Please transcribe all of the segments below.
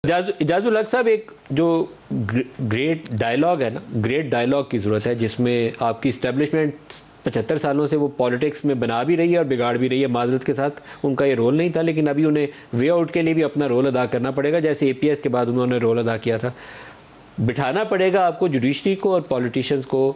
इजाजुल हक साहब, एक जो ग्रेट डायलॉग है ना, ग्रेट डायलॉग की ज़रूरत है जिसमें आपकी इस्टेब्लिशमेंट 75 सालों से वो पॉलिटिक्स में बना भी रही है और बिगाड़ भी रही है। माजरत के साथ उनका ये रोल नहीं था, लेकिन अभी उन्हें वे आउट के लिए भी अपना रोल अदा करना पड़ेगा, जैसे APS के बाद उन्होंने रोल अदा किया था। बिठाना पड़ेगा आपको जुडिशरी को और पॉलिटिशियंस को,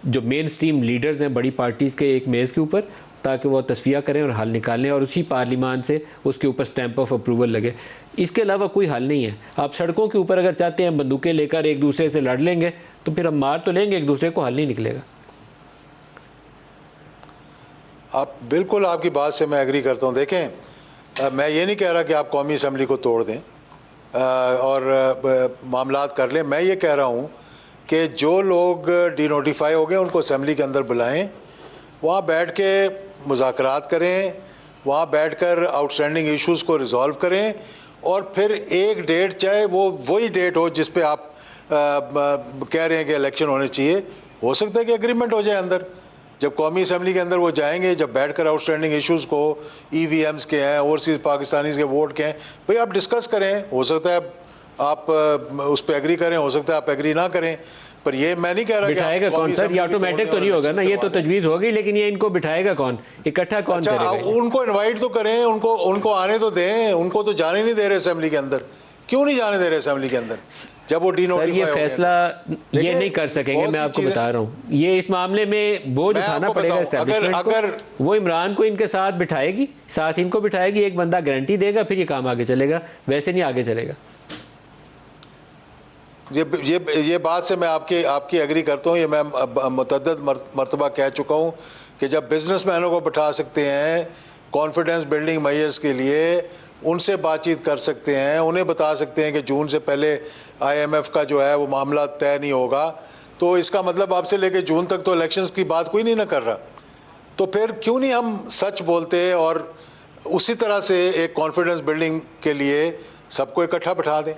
जो मेन स्ट्रीम लीडर्स हैं बड़ी पार्टीज़ के, एक मेज़ के ऊपर, ताकि वो तस्फिया करें और हल निकालें और उसी पार्लिमान से उसके ऊपर स्टैंप ऑफ अप्रूवल लगे। इसके अलावा कोई हल नहीं है। आप सड़कों के ऊपर अगर चाहते हैं बंदूकें लेकर एक दूसरे से लड़ लेंगे तो फिर हम मार तो लेंगे एक दूसरे को, हल नहीं निकलेगा। आप बिल्कुल, आपकी बात से मैं एग्री करता हूं। देखें, मैं ये नहीं कह रहा कि आप कौमी असम्बली को तोड़ दें और मामलात कर लें। मैं ये कह रहा हूं कि जो लोग डिनोटिफाई हो गए उनको असम्बली के अंदर बुलाएं, वहाँ बैठ के मुज़ाकरात करें, वहाँ बैठकर आउटस्टैंडिंग इश्यूज़ को रिजॉल्व करें और फिर एक डेट, चाहे वो वही डेट हो जिस पे आप कह रहे हैं कि इलेक्शन होने चाहिए, हो सकता है कि एग्रीमेंट हो जाए अंदर। जब कौमी असम्बली के अंदर वो जाएंगे, जब बैठकर आउटस्टैंडिंग इश्यूज़ को, EVMs के हैं, ओवरसीज़ पाकिस्तानीज़ के वोट के हैं, भाई आप डिस्कस करें। हो सकता है आप उस पर एग्री करें, हो सकता है आप एग्री ना करें, पर ये मैं नहीं कह रहा बिठाएगा कौन सर? ये ऑटोमेटिक तो नहीं होगा ना, ये तो तजवीज़ होगी, लेकिन ये इनको बिठाएगा कौन, इकट्ठा कौन करेगा? उनको इनवाइट तो करें, उनको आने तो दें। उनको तो जाने नहीं दे रहे असेंबली के अंदर। क्यों नहीं जाने दे रहे असेंबली के अंदर जब वो सर ये फैसला ये नहीं कर सकेंगे, मैं आपको बता रहा हूँ। ये इस मामले में बोझ उठाना पड़ेगा एस्टेब्लिशमेंट को। वो इमरान को इनके साथ बिठाएगी, साथ इनको बिठाएगी, एक बंदा गारंटी देगा, फिर ये काम आगे चलेगा। वैसे नहीं आगे चलेगा। ये बात से मैं आपकी एग्री करता हूँ। ये मैं मुतअद्दिद मरतबा कह चुका हूँ कि जब बिजनेसमैनों को बिठा सकते हैं कॉन्फिडेंस बिल्डिंग मेजर्स के लिए, उनसे बातचीत कर सकते हैं, उन्हें बता सकते हैं कि जून से पहले IMF का जो है वो मामला तय नहीं होगा, तो इसका मतलब आपसे लेके जून तक तो इलेक्शंस की बात कोई नहीं ना कर रहा। तो फिर क्यों नहीं हम सच बोलते और उसी तरह से एक कॉन्फिडेंस बिल्डिंग के लिए सबको इकट्ठा बिठा दें।